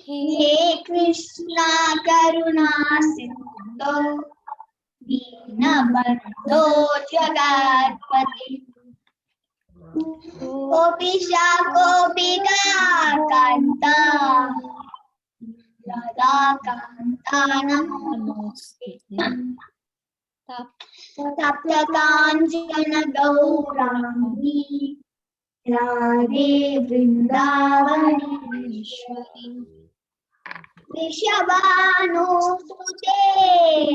हे कृष्णा करुणा सिंधु दीनबन्धो जगत्पते गोपीशा गोपिका कान्ता राधा कान्ता नमोस्तुते तप्त काञ्चन गौराङ्गी राधे वृन्दावनेश्वरी वृषभानुसुते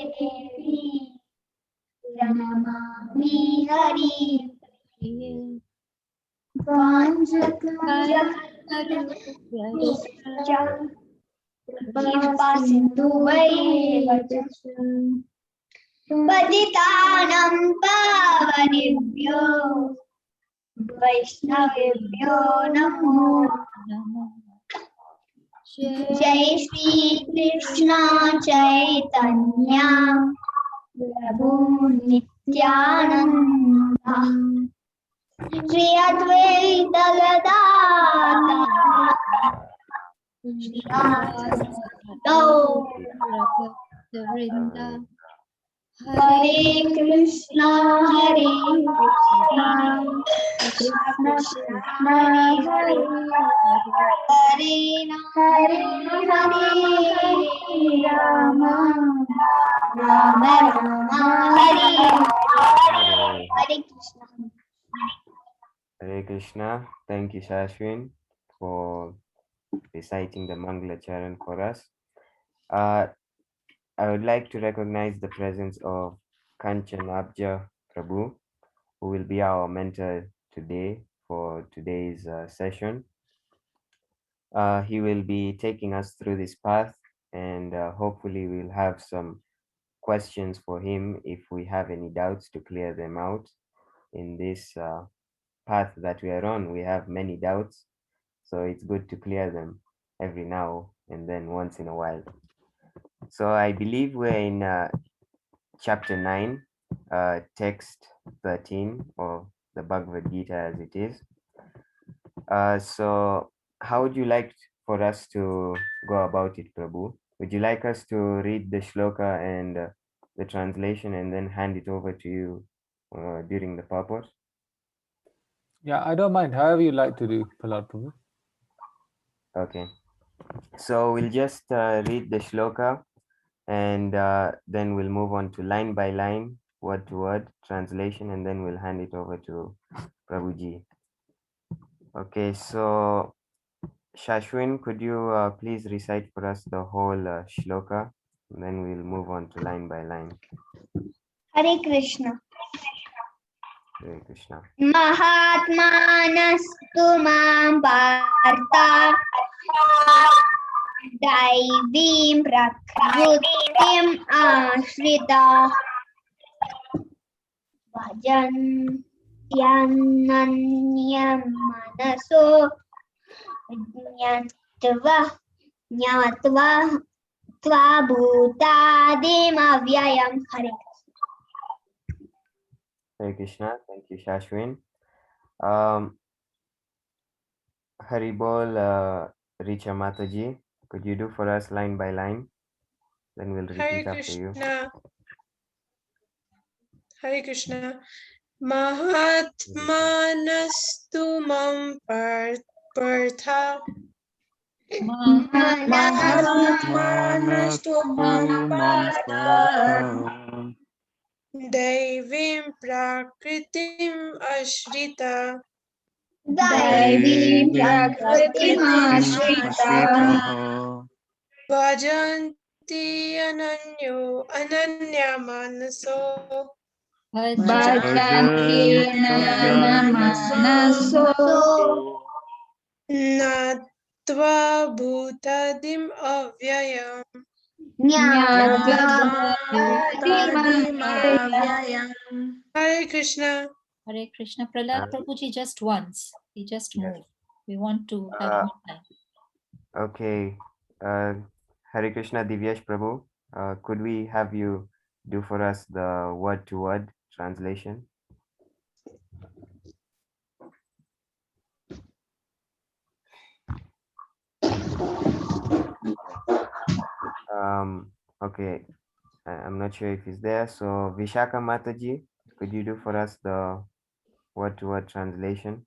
देवी प्रणमामि हरिप्रिये कृपा सिन्धुवैव च पतितानां पावनेभ्यो वैष्णवेभ्यो नमो नमः। जय श्री कृष्ण चैतन्य प्रभु नित्यानंद श्री अद्वैत गदाधर हरे Krishna Krishna Krishna Hare Hare Hare Ram Ram Ram Hare Hare Krishna. Hare Krishna. Thank you, Shashwin, for reciting the Mangala Charan for us. I would like to recognize the presence of Kanchanajba Prabhu, who will be our mentor today for today's session. He will be taking us through this path, and hopefully we'll have some questions for him if we have any doubts to clear them out in this path that we are on. We have many doubts, so it's good to clear them every now and then, once in a while. So I believe we're in chapter 9, text 13 of the Bhagavad Gita as it is. So how would you like for us to go about it, Prabhu? Would you like us to read the shloka and the translation and then hand it over to you during the purport? Yeah, I don't mind. However you like to do, Prahlad Prabhu. Okay. So we'll just read the shloka, and then we'll move on to line by line, word to word translation, and then we'll hand it over to Prabhuji. Okay, so Shashwin, could you please recite for us the whole shloka, and then we'll move on to line by line. Hare Krishna. Hare Krishna. महात्मानस्तु मां पार्थ दैवीं प्रकृतिम् आश्रिताः भजन्त्यनन्यमनसो ज्ञात्वा त्वभूतादिमव्ययम्। हरे Hare Krishna. Thank you, Shashwin. Haribol, Richa Mataji, could you do for us line by line? Then we'll repeat after you. Hare Krishna. Mahatmanastu mam partha. Mahatmanastu mam partha. Daivim prakritim ashrita. Daivim prakritim ashrita Bhajanti ananya manaso. Bhajanti ananyamanaso Natva bhutadim avyayam. Jnatva bhutadim avyayam. Hare Krishna. Hare Krishna. Prahlad Prabhuji just once. He just moved. We want to have more time. Okay. Hare Krishna Divyesh Prabhu, could we have you do for us the word to word translation? Okay, I'm not sure if he's there. So Vishaka Mataji, could you do for us the word-to-word translation?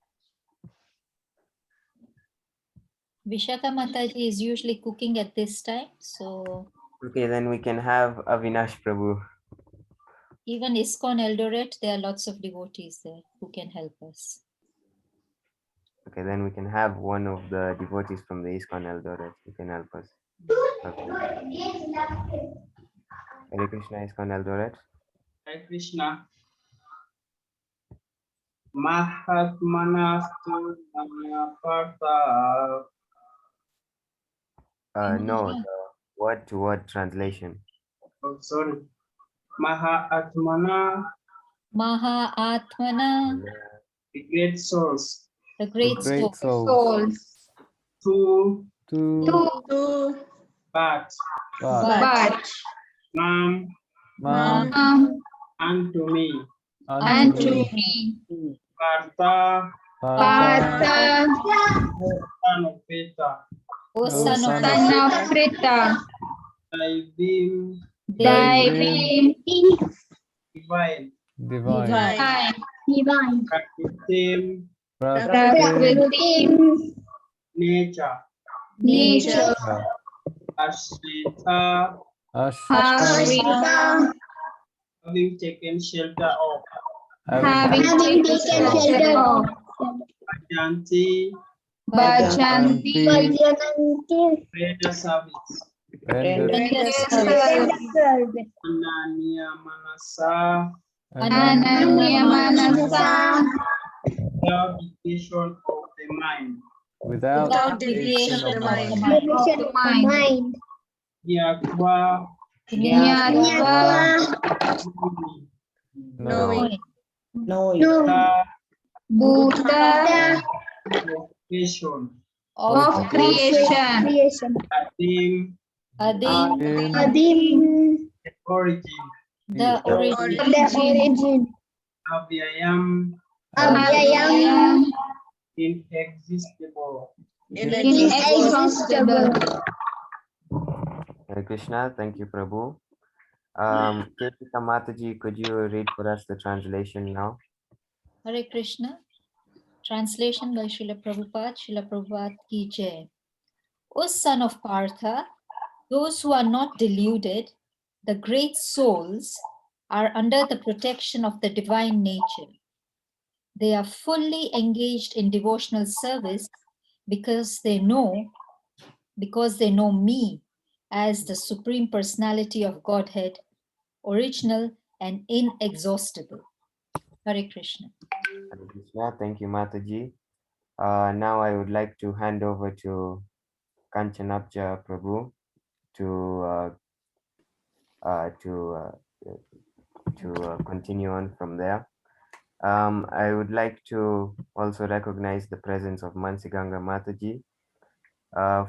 Vishaka Mataji is usually cooking at this time, so Okay, then we can have Avinash Prabhu. even ISKCON Eldoret, there are lots of devotees there who can help us. Okay, then we can have one of the devotees from the ISKCON Eldoret who can help us. Okay. Hare Krishna ISKCON Eldoret. Hare Krishna. Mahatmanastu Partha. No, the word-to-word translation. Oh, sorry. Mahatmana, Mahatmana, the great souls. the great Great soul. souls. To To but But mam Mam unto me. unto me. Partha, Partha, son of Peter. O O son son of of Prita, Thy beam Thy Thy divine. divine. Divine, Praकृtim Prakriti nature. nature, Ashrita, Ashrita, having taken shelter of. having having taken shelter of Ajanti, Bhajanti, Bhajanti, prayer service. render service, Ananya Manasa, Ananya Manasa, without deviation of the mind. without deviation deviation of of the mind. mind. devotion of mind, Yakwa, Nyatva, Knowing. no, Buddha Creation, of creation, Adim, Adim, in Adim, origin, the origin. the origin, Avyayam, Avyayam, inexhaustible. inexhaustible. Hare Krishna, thank you, Prabhu. Kirtika Mataji, could you read for us the translation now? Hare Krishna. Translation by Srila Prabhupada, Srila Prabhupada Ki Jai. O son of Partha, those who are not deluded, the great souls, are under the protection of the divine nature. They are fully engaged in devotional service because they know me as the Supreme Personality of Godhead, original and inexhaustible. Hare Krishna. Hare Krishna, thank you, Mataji. Now I would like to hand over to Kanchanajba Prabhu to continue on from there. I would like to also recognize the presence of Mansiganga Mataji.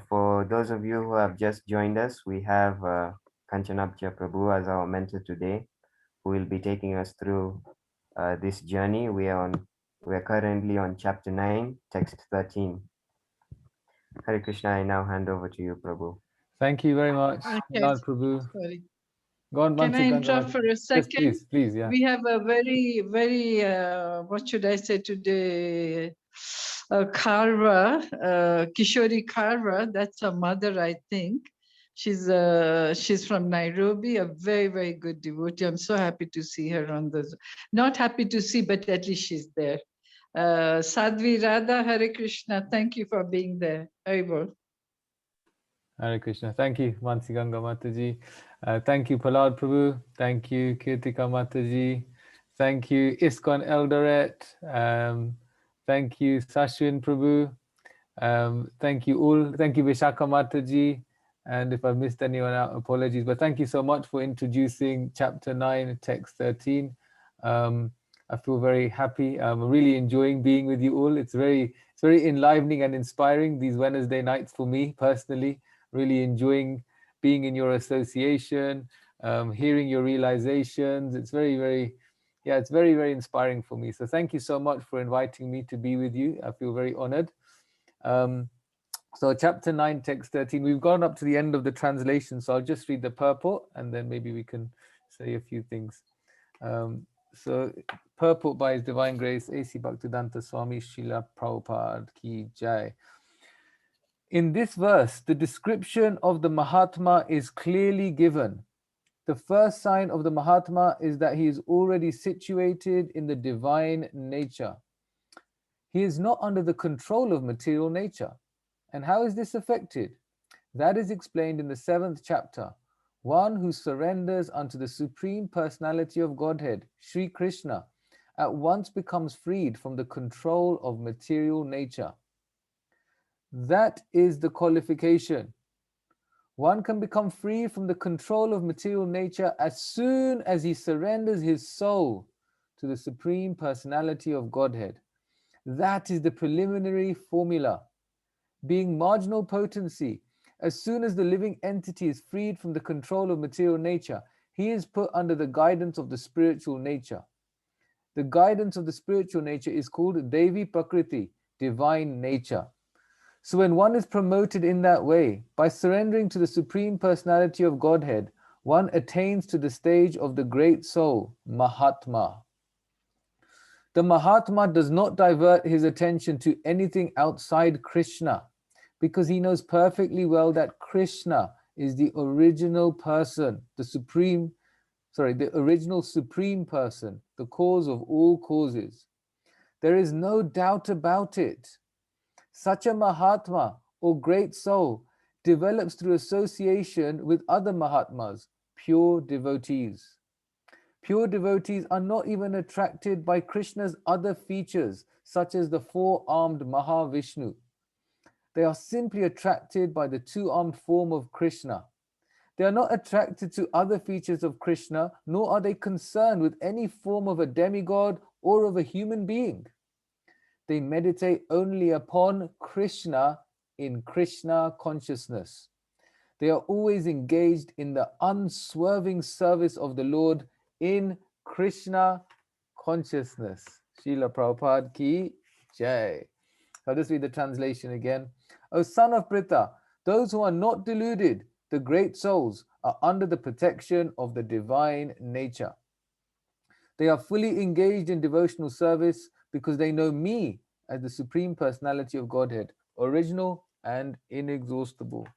For those of you who have just joined us, we have Kanchanajba Prabhu as our mentor today, who will be taking us through this journey. We are currently on chapter 9, text 13. Hare Krishna, I now hand over to you, Prabhu. Thank you very much, Okay, Lord Prabhu. sorry. Go on, Can I Mansi interrupt Gangavad. for a Yes, second? please, yeah. We have a very, what should I say today? Karva, Kishori Karva, that's her mother, I think. She's from Nairobi, a very good devotee. I'm so happy to see her on the, not happy to see, but at least she's there. Sadhvi Radha, Hare Krishna, thank you for being there. Haribol. Hare Krishna. Thank you, Mansi Ganga Mataji. Thank you, Prahlad Prabhu. Thank you, Kirtika Mataji. Thank you, ISKCON Eldoret. Thank you, Sashwin Prabhu. Thank you all. Thank you, Vishaka Mataji. And if I missed anyone out, apologies. But thank you so much for introducing chapter 9, text 13. I feel very happy. I'm really enjoying being with you all. It's very enlivening and inspiring these Wednesday nights for me personally. Really enjoying being in your association, hearing your realizations. It's very inspiring for me. So thank you so much for inviting me to be with you. I feel very honored. So chapter 9, text 13, we've gone up to the end of the translation, so I'll just read the purport and then maybe we can say a few things. So purport by His Divine Grace, A.C. Bhaktivedanta Swami Srila Prabhupada Ki Jai. In this verse, the description of the Mahatma is clearly given. The first sign of the Mahatma is that he is already situated in the divine nature. He is not under the control of material nature. And how is this affected? That is explained in the 7th chapter. One who surrenders unto the Supreme Personality of Godhead, Sri Krishna, at once becomes freed from the control of material nature. That is the qualification. One can become free from the control of material nature as soon as he surrenders his soul to the Supreme Personality of Godhead. That is the preliminary formula. Being marginal potency, as soon as the living entity is freed from the control of material nature, he is put under the guidance of the spiritual nature. The guidance of the spiritual nature is called Devi Prakriti, divine nature. So when one is promoted in that way, by surrendering to the Supreme Personality of Godhead, one attains to the stage of the great soul, Mahatma. The Mahatma does not divert his attention to anything outside Krishna, because he knows perfectly well that Krishna is the original person, the original supreme person, the cause of all causes. There is no doubt about it. Such a Mahatma or great soul develops through association with other Mahatmas, pure devotees. Pure devotees are not even attracted by Krishna's other features, such as the four-armed Mahavishnu. They are simply attracted by the two-armed form of Krishna. They are not attracted to other features of Krishna, nor are they concerned with any form of a demigod or of a human being. They meditate only upon Krishna in Krishna consciousness. They are always engaged in the unswerving service of the Lord in Krishna consciousness. Srila Prabhupada Ki Jai. I'll just read the translation again. O son of Pritha, those who are not deluded, the great souls, are under the protection of the divine nature. They are fully engaged in devotional service because they know me as the Supreme Personality of Godhead, original and inexhaustible.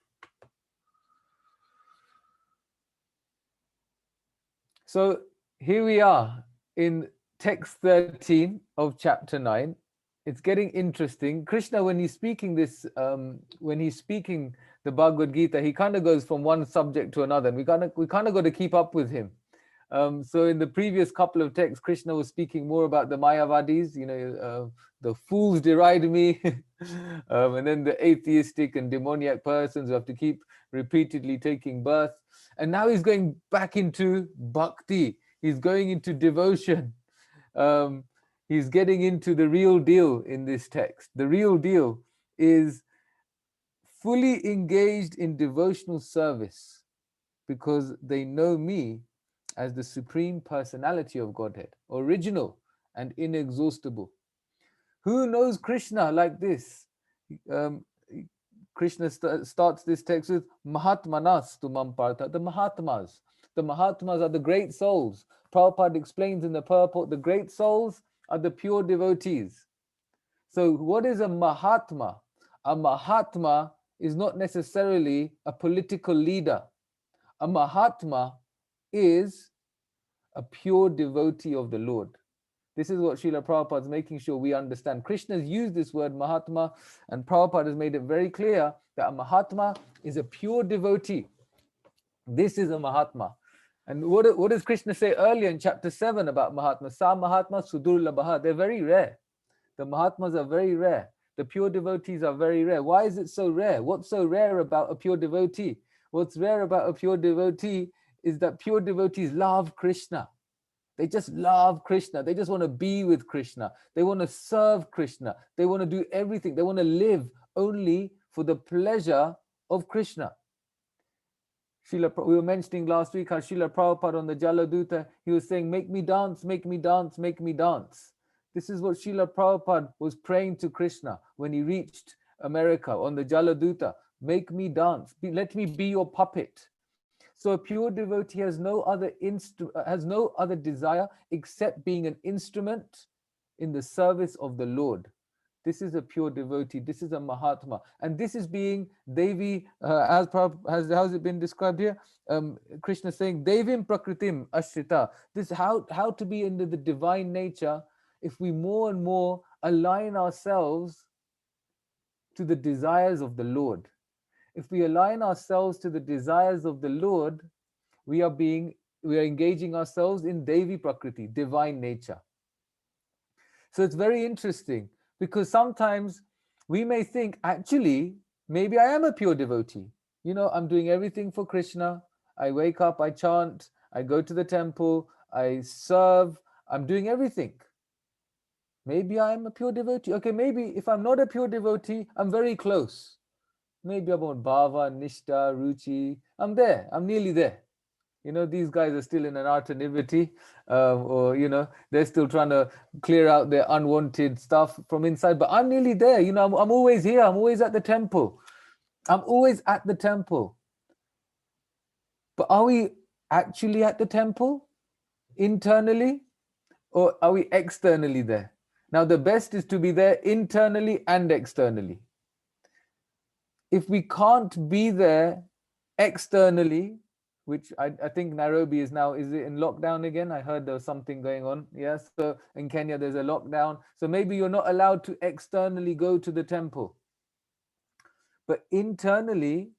So here we are in text 13 of chapter 9. It's getting interesting. Krishna, when he's speaking this, when he's speaking the Bhagavad Gita, he kind of goes from one subject to another, and we kind of got to keep up with him. So in the previous couple of texts, Krishna was speaking more about the Mayavadis, the fools deride me, and then the atheistic and demoniac persons who have to keep repeatedly taking birth. And now he's going back into bhakti. He's going into devotion. He's getting into the real deal in this text. The real deal is fully engaged in devotional service because they know me as the Supreme Personality of Godhead, original and inexhaustible. Who knows Krishna like this? Krishna starts this text with Mahatmanas tumam partha, the Mahatmas. The Mahatmas are the great souls. Prabhupada explains in the purport, the great souls are the pure devotees. So what is a Mahatma? A Mahatma is not necessarily a political leader. A Mahatma is a pure devotee of the Lord. This is what Srila Prabhupada is making sure we understand. Krishna has used this word Mahatma, and Prabhupada has made it very clear that a Mahatma is a pure devotee. This is a Mahatma. And what does Krishna say earlier in chapter 7 about Mahatma? Sa Mahatma Sudurlabha. They're very rare. The Mahatmas are very rare. The pure devotees are very rare. Why is it so rare? What's so rare about a pure devotee? What's rare about a pure devotee is that pure devotees love Krishna. They just love Krishna. They just want to be with Krishna. They want to serve Krishna. They want to do everything. They want to live only for the pleasure of Krishna. We were mentioning last week how Srila Prabhupada on the Jaladuta, he was saying, make me dance, make me dance, make me dance. This is what Srila Prabhupada was praying to Krishna when he reached America on the Jaladuta. Make me dance. Let me be your puppet. So a pure devotee has no other desire except being an instrument in the service of the Lord. This is a pure devotee. This is a Mahatma, and this is being Devi. Has it been described here? Krishna saying Devim Prakritim Ashrita. This how to be into the divine nature. If we more and more align ourselves to the desires of the Lord. If we align ourselves to the desires of the Lord, we are engaging ourselves in Devi Prakriti, divine nature. So it's very interesting because sometimes we may think, actually, maybe I am a pure devotee. You know, I'm doing everything for Krishna. I wake up, I chant, I go to the temple, I serve, I'm doing everything. Maybe I'm a pure devotee. Okay, maybe if I'm not a pure devotee, I'm very close. Maybe about Bhava, Nishta, Ruchi. I'm there. I'm nearly there. You know, these guys are still in an artanivity, or, you know, they're still trying to clear out their unwanted stuff from inside. But I'm nearly there. You know, I'm always here. I'm always at the temple. I'm always at the temple. But are we actually at the temple internally, or are we externally there? Now, the best is to be there internally and externally. If we can't be there externally, which I think Nairobi is now, is it in lockdown again? I heard there was something going on. Yes, so in Kenya there's a lockdown. So maybe you're not allowed to externally go to the temple. But internally,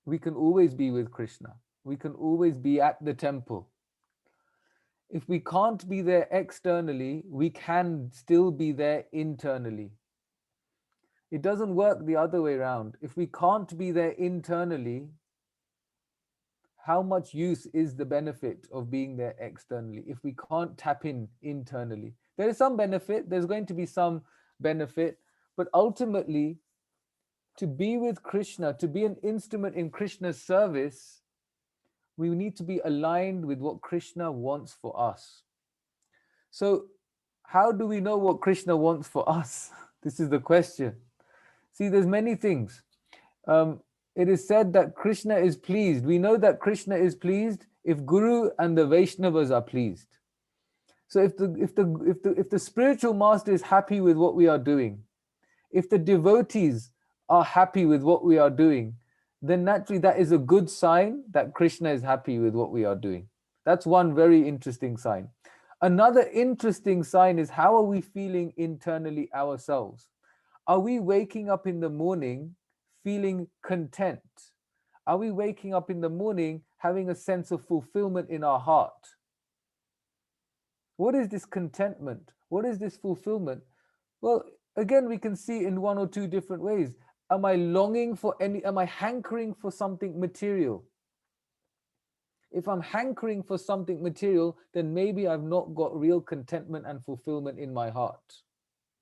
we can always be with Krishna. We can always be at the temple. If we can't be there externally, we can still be there internally. It doesn't work the other way around. If we can't be there internally, how much use is the benefit of being there externally if we can't tap in internally? There is some benefit, there's going to be some benefit, but ultimately, to be with Krishna, to be an instrument in Krishna's service, we need to be aligned with what Krishna wants for us. So, how do we know what Krishna wants for us? This is the question. See, there's many things. It is said that Krishna is pleased. We know that Krishna is pleased if Guru and the Vaishnavas are pleased. So if the spiritual master is happy with what we are doing, if the devotees are happy with what we are doing, then naturally that is a good sign that Krishna is happy with what we are doing. That's one very interesting sign. Another interesting sign is, how are we feeling internally ourselves? Are we waking up in the morning feeling content? Are we waking up in the morning having a sense of fulfillment in our heart? What is this contentment? What is this fulfillment? Well, again, we can see in one or two different ways. Am I longing for am I hankering for something material? If I'm hankering for something material, then maybe I've not got real contentment and fulfillment in my heart.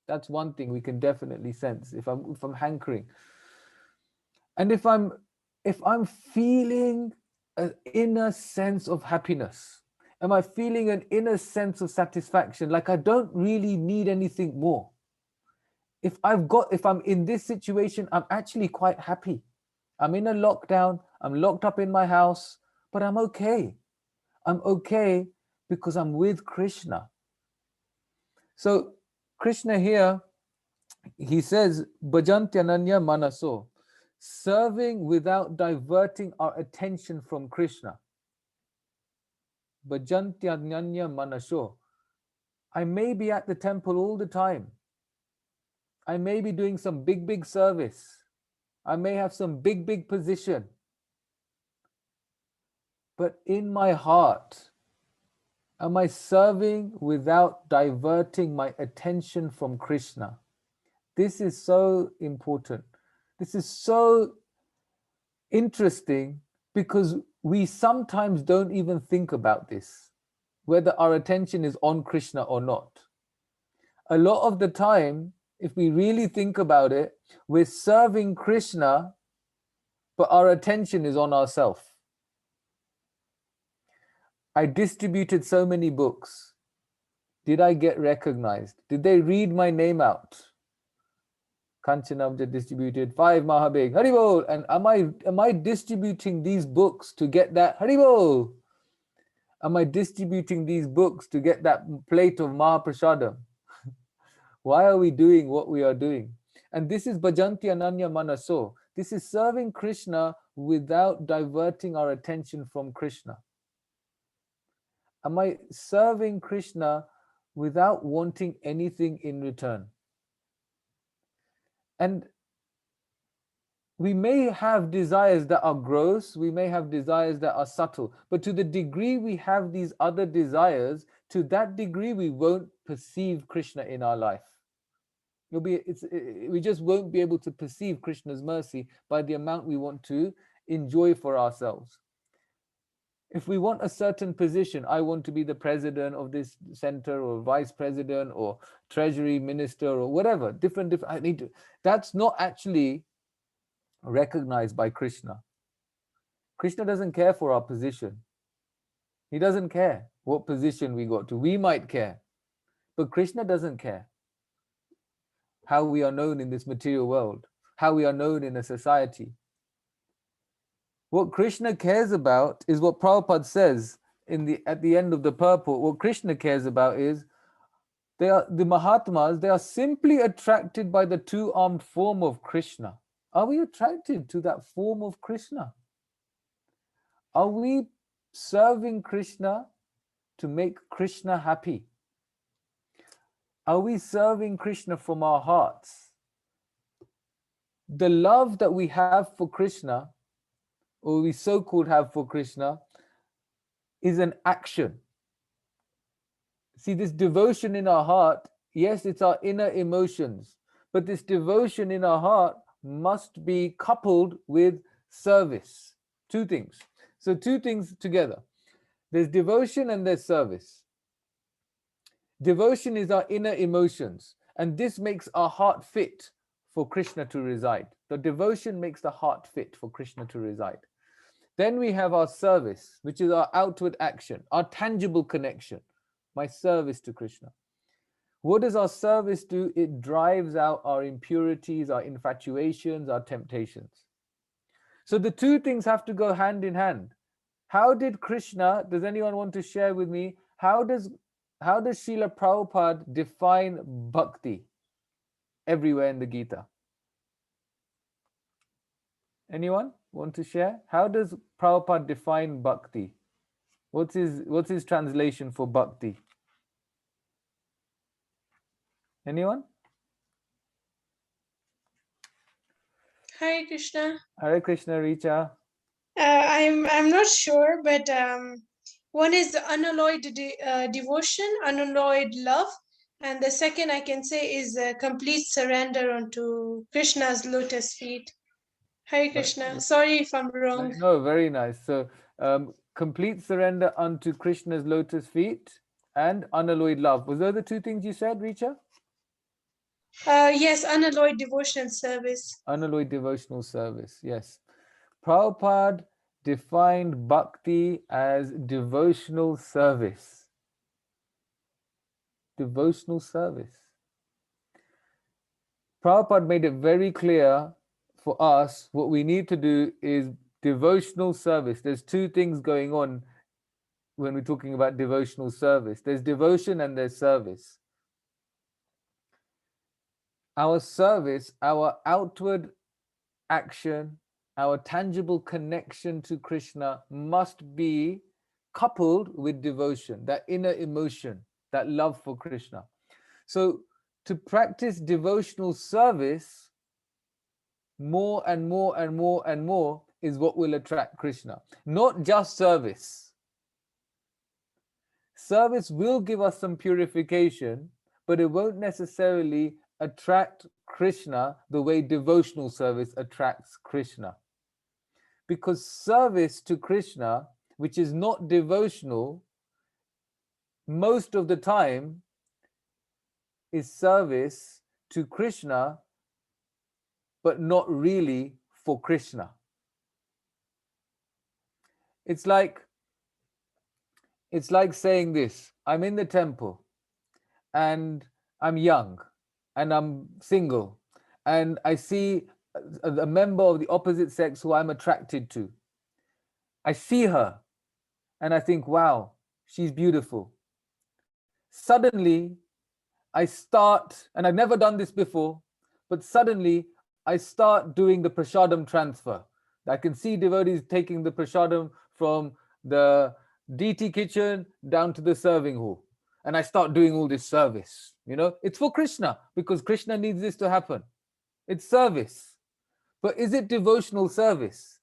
That's one thing we can definitely sense if I'm hankering. And if I'm feeling an inner sense of happiness, am I feeling an inner sense of satisfaction, like I don't really need anything more? If I'm in this situation, I'm actually quite happy. I'm in a lockdown, I'm locked up in my house, but I'm okay. I'm okay because I'm with Krishna. So Krishna here, he says, Bhajantyananya manaso, serving without diverting our attention from Krishna. Bhajantyananya manaso. I may be at the temple all the time. I may be doing some big service. I may have some big position. But in my heart, am I serving without diverting my attention from Krishna? This is so important. This is so interesting because we sometimes don't even think about this, whether our attention is on Krishna or not. A lot of the time, if we really think about it, we're serving Krishna, but our attention is on ourselves. I distributed so many books. Did I get recognized? Did they read my name out? Kanchanajba distributed 5 Mahabeg. Haribol. And am I distributing these books to get that? Haribol. Am I distributing these books to get that plate of Mahaprasadam? Why are we doing what we are doing? And this is Bhajanti Ananya Manaso. This is serving Krishna without diverting our attention from Krishna. Am I serving Krishna without wanting anything in return? And we may have desires that are gross, we may have desires that are subtle, but to the degree we have these other desires, to that degree we won't perceive Krishna in our life. We just won't be able to perceive Krishna's mercy by the amount we want to enjoy for ourselves. If we want a certain position, I want to be the president of this center or vice president or treasury minister or whatever, different, that's not actually recognized by Krishna. Krishna doesn't care for our position. He doesn't care what position we got to. We might care, but Krishna doesn't care how we are known in this material world, how we are known in a society. What Krishna cares about is what Prabhupada says at the end of the purport. What Krishna cares about is the Mahatmas, they are simply attracted by the two-armed form of Krishna. Are we attracted to that form of Krishna? Are we serving Krishna to make Krishna happy? Are we serving Krishna from our hearts? The love that we have for Krishna, or we so-called have for Krishna, is an action. See, this devotion in our heart, yes, it's our inner emotions, but this devotion in our heart must be coupled with service. Two things. So two things together. There's devotion and there's service. Devotion is our inner emotions, and this makes our heart fit for Krishna to reside. The devotion makes the heart fit for Krishna to reside. Then we have our service, which is our outward action, our tangible connection, my service to Krishna. What does our service do? It drives out our impurities, our infatuations, our temptations. So the two things have to go hand in hand. How did Krishna, does anyone want to share with me, how does Srila Prabhupada define bhakti everywhere in the Gita? Anyone want to share? How does Prabhupada define bhakti? What's his translation for bhakti? Anyone? Hare Krishna. Hare Krishna, Richa. I'm not sure, but one is the unalloyed devotion, unalloyed love, and the second I can say is complete surrender onto Krishna's lotus feet. Hare Krishna. Sorry if I'm wrong. No, very nice. So complete surrender unto Krishna's lotus feet and unalloyed love. Was those the two things you said, Richa? Yes, unalloyed devotional service. Unalloyed devotional service, yes. Prabhupada defined bhakti as devotional service. Devotional service. Prabhupada made it very clear for us what we need to do is devotional service. There's two things going on when we're talking about devotional service. There's devotion and there's service. Our service, our outward action, our tangible connection to Krishna must be coupled with devotion, that inner emotion, that love for Krishna. So to practice devotional service more and more and more and more is what will attract Krishna. Not just service. Service will give us some purification, but it won't necessarily attract Krishna the way devotional service attracts Krishna. Because service to Krishna, which is not devotional, most of the time is service to Krishna, but not really for Krishna. It's like saying this: I'm in the temple and I'm young and I'm single and I see a member of the opposite sex who I'm attracted to. I see her and I think, wow, she's beautiful. Suddenly, I start, and I've never done this before, but suddenly I start doing the prasadam transfer. I can see devotees taking the prasadam from the DT kitchen down to the serving hall. And I start doing all this service. You know, it's for Krishna because Krishna needs this to happen. It's service. But is it devotional service?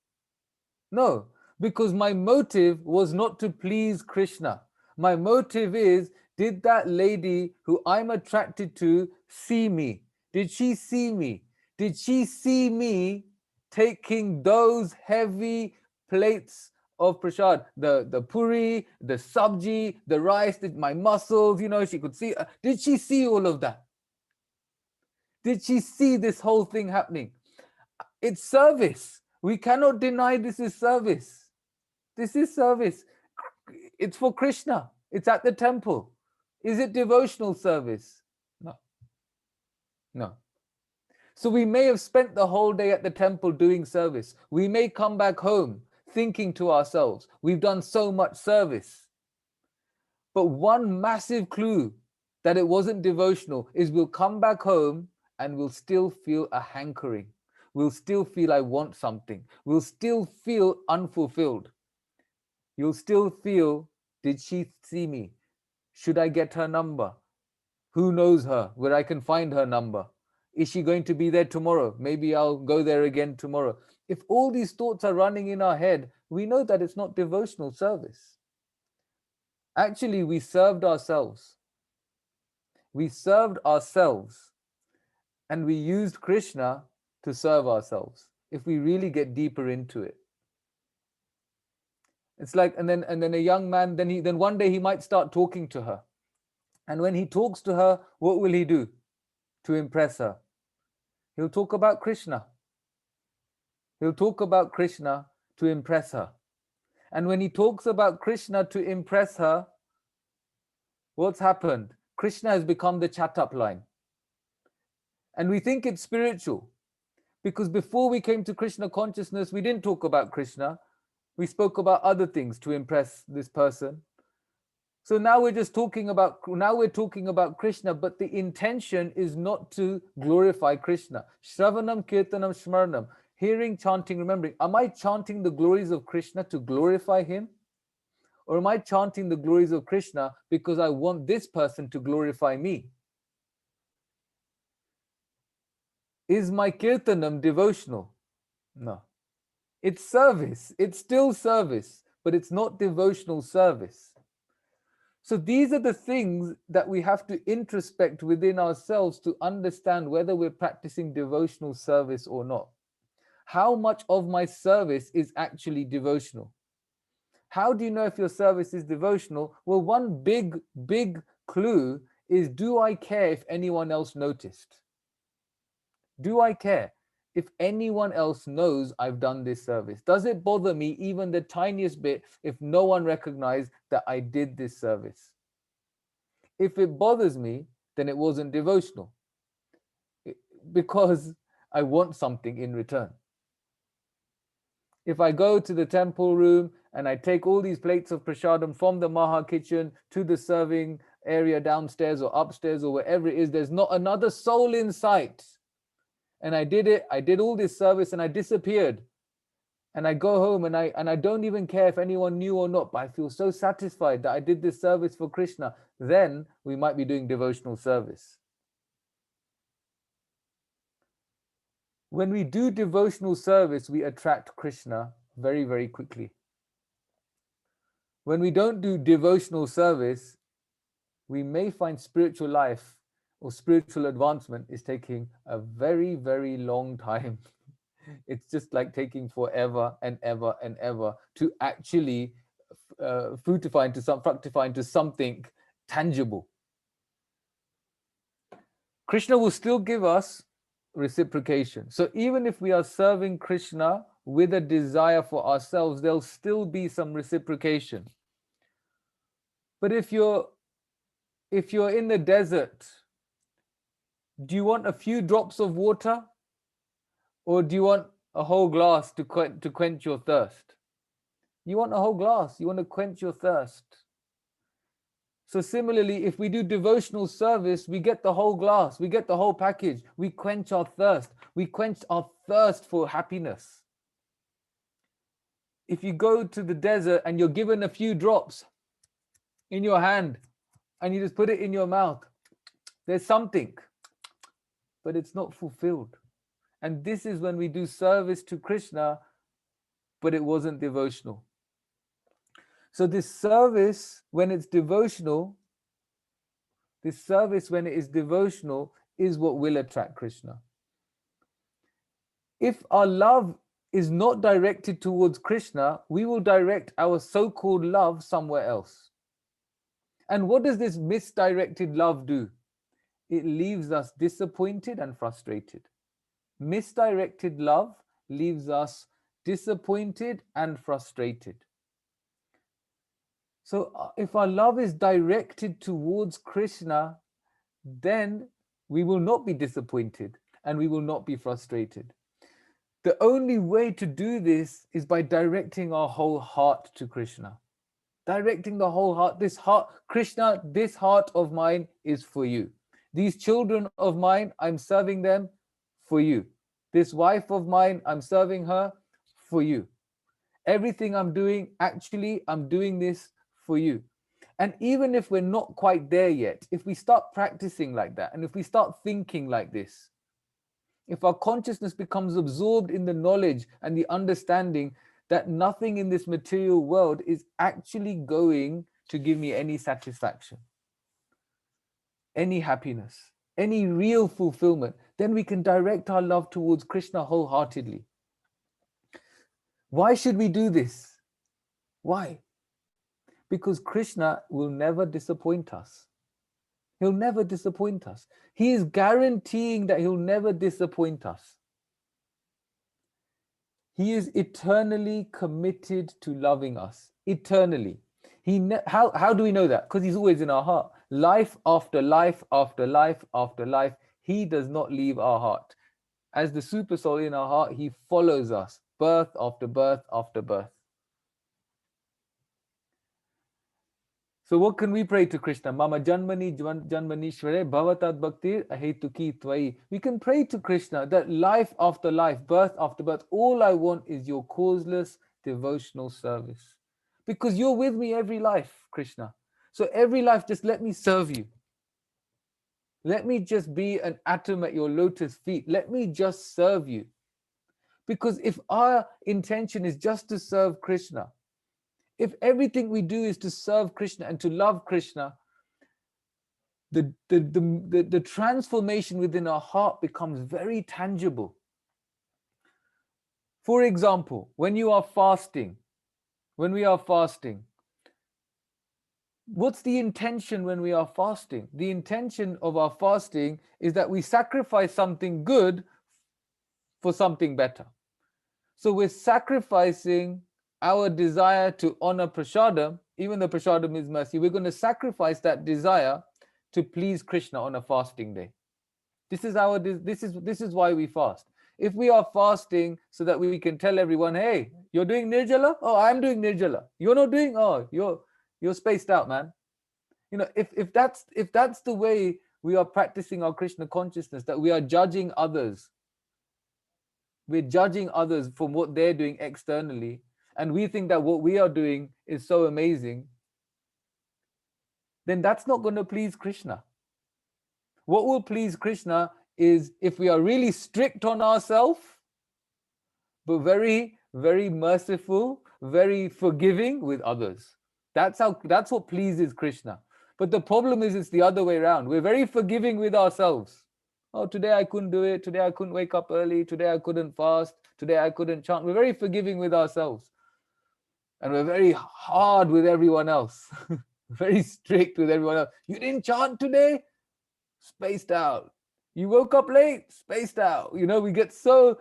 No, because my motive was not to please Krishna. My motive is, did that lady who I'm attracted to see me? Did she see me? Did she see me taking those heavy plates of prasad, the puri, the sabji, the rice, my muscles, you know, she could see. Did she see all of that? Did she see this whole thing happening? It's service. We cannot deny this is service. This is service. It's for Krishna. It's at the temple. Is it devotional service? No. No. So we may have spent the whole day at the temple doing service. We may come back home thinking to ourselves, we've done so much service. But one massive clue that it wasn't devotional is we'll come back home and we'll still feel a hankering. We'll still feel I want something. We'll still feel unfulfilled. You'll still feel, did she see me? Should I get her number? Who knows her, where I can find her number? Is she going to be there tomorrow? Maybe I'll go there again tomorrow. If all these thoughts are running in our head, we know that it's not devotional service. Actually, we served ourselves. We served ourselves and we used Krishna to serve ourselves, if we really get deeper into it. It's like, and then a young man, then one day he might start talking to her. And when he talks to her, what will he do to impress her? He'll talk about Krishna. He'll talk about Krishna to impress her. And when he talks about Krishna to impress her, what's happened? Krishna has become the chat-up line. And we think it's spiritual. Because before we came to Krishna consciousness, we didn't talk about Krishna. We spoke about other things to impress this person. So now we're talking about Krishna, but the intention is not to glorify Krishna. Shravanam, Kirtanam, Smaranam. Hearing, chanting, remembering. Am I chanting the glories of Krishna to glorify him? Or am I chanting the glories of Krishna because I want this person to glorify me? Is my Kirtanam devotional? No. It's service. It's still service, but it's not devotional service. So these are the things that we have to introspect within ourselves to understand whether we're practicing devotional service or not. How much of my service is actually devotional? How do you know if your service is devotional? Well, one big clue is, do I care if anyone else noticed? Do I care if anyone else knows I've done this service? Does it bother me even the tiniest bit if no one recognized that I did this service? If it bothers me, then it wasn't devotional because I want something in return. If I go to the temple room and I take all these plates of prasadam from the Maha kitchen to the serving area downstairs or upstairs or wherever it is, there's not another soul in sight. And I did all this service and I disappeared. And I go home and I don't even care if anyone knew or not, but I feel so satisfied that I did this service for Krishna. Then we might be doing devotional service. When we do devotional service, we attract Krishna very, very quickly. When we don't do devotional service, we may find spiritual life or spiritual advancement is taking a very, very long time. It's just like taking forever and ever and ever to actually fructify into something tangible. Krishna will still give us reciprocation. So even if we are serving Krishna with a desire for ourselves, there'll still be some reciprocation. But if you're in the desert Do you want a few drops of water, or do you want a whole glass to quench your thirst? You want a whole glass. You want to quench your thirst. So similarly, if we do devotional service, we get the whole glass, we get the whole package. We quench our thirst. We quench our thirst for happiness. If you go to the desert and you're given a few drops in your hand and you just put it in your mouth, there's something, but it's not fulfilled. And this is when we do service to Krishna, but it wasn't devotional. So this service, when it's devotional, this service when it is devotional is what will attract Krishna. If our love is not directed towards Krishna, we will direct our so-called love somewhere else. And what does this misdirected love do? It leaves us disappointed and frustrated. Misdirected love leaves us disappointed and frustrated. So if our love is directed towards Krishna, then we will not be disappointed and we will not be frustrated. The only way to do this is by directing our whole heart to Krishna. Directing the whole heart. This heart, Krishna, this heart of mine is for you. These children of mine, I'm serving them for you. This wife of mine, I'm serving her for you. Everything I'm doing, actually, I'm doing this for you. And even if we're not quite there yet, if we start practicing like that, and if we start thinking like this, if our consciousness becomes absorbed in the knowledge and the understanding that nothing in this material world is actually going to give me any satisfaction, any happiness, any real fulfillment, then we can direct our love towards Krishna wholeheartedly. Why should we do this? Why? Because Krishna will never disappoint us. He'll never disappoint us. He is guaranteeing that he'll never disappoint us. He is eternally committed to loving us, eternally. How do we know that? Because he's always in our heart. Life after life after life after life, he does not leave our heart. As the super soul in our heart, he follows us, birth after birth after birth. So what can we pray to Krishna? Mama janmani janmanishvare bhavatat bhaktir ahetuki tvai. We can pray to Krishna that life after life, birth after birth, all I want is your causeless devotional service. Because you're with me every life, Krishna. So every life, just let me serve you. Let me just be an atom at your lotus feet. Let me just serve you. Because if our intention is just to serve Krishna, if everything we do is to serve Krishna and to love Krishna, the transformation within our heart becomes very tangible. For example, when we are fasting, what's the intention when we are fasting? The intention of our fasting is that we sacrifice something good for something better. So we're sacrificing our desire to honor prasadam, even though prasadam is mercy. We're going to sacrifice that desire to please Krishna on a fasting day. This is why we fast. If we are fasting so that we can tell everyone, hey, you're doing nirjala? Oh, I'm doing nirjala. You're not doing? Oh, you're spaced out, man. You know, if that's the way we are practicing our Krishna consciousness, that we are judging others. We're judging others from what they're doing externally, and we think that what we are doing is so amazing, then that's not going to please Krishna. What will please Krishna is if we are really strict on ourselves, but very, very merciful, very forgiving with others. That's what pleases Krishna. But the problem is it's the other way around. We're very forgiving with ourselves. Oh, today I couldn't do it. Today I couldn't wake up early. Today I couldn't fast. Today I couldn't chant. We're very forgiving with ourselves. And we're very hard with everyone else. Very strict with everyone else. You didn't chant today? Spaced out. You woke up late? Spaced out. You know, we get so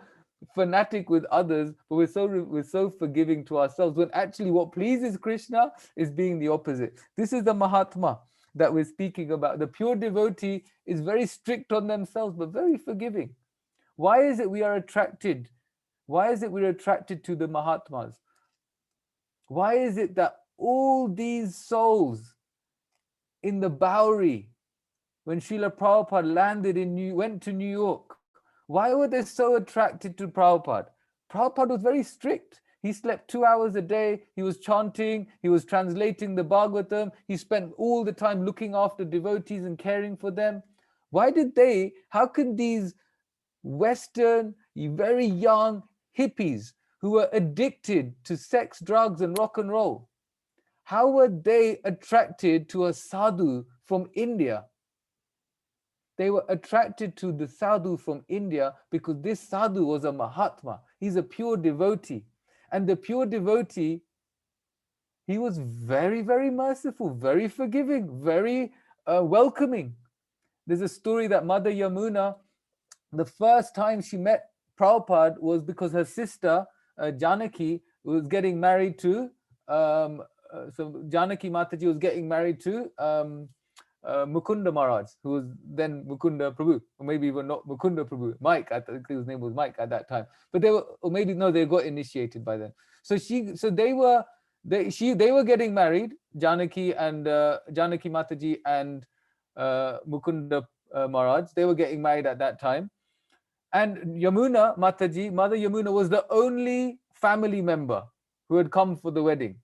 fanatic with others, but we're so forgiving to ourselves, when actually what pleases Krishna is being the opposite. This is the Mahatma. that we're speaking about. The pure devotee is very strict on themselves, but very forgiving. Why is it we are attracted? Why is it we're attracted to the Mahatmas? Why is it that all these souls in the Bowery, when Srila Prabhupada went to New York, why were they so attracted to Prabhupada? Prabhupada was very strict. He slept 2 hours a day. He was chanting. He was translating the Bhagavatam. He spent all the time looking after devotees and caring for them. How can these Western, very young hippies who were addicted to sex, drugs, and rock and roll, how were they attracted to a sadhu from India? They were attracted to the sadhu from India because this sadhu was a Mahatma. He's a pure devotee. And the pure devotee, he was very, very merciful, very forgiving, very welcoming. There's a story that Mother Yamuna, the first time she met Prabhupada was because her sister, Janaki, was getting married to, so Janaki Mataji was getting married to Mukunda Maharaj, who was then Mukunda Prabhu, or maybe even not Mukunda Prabhu, Mike, I think his name was Mike at that time. But they were, or maybe no, they got initiated by then. So they were getting married, Janaki and Janaki Mataji and Mukunda Maharaj. They were getting married at that time. And Yamuna Mataji, Mother Yamuna, was the only family member who had come for the wedding.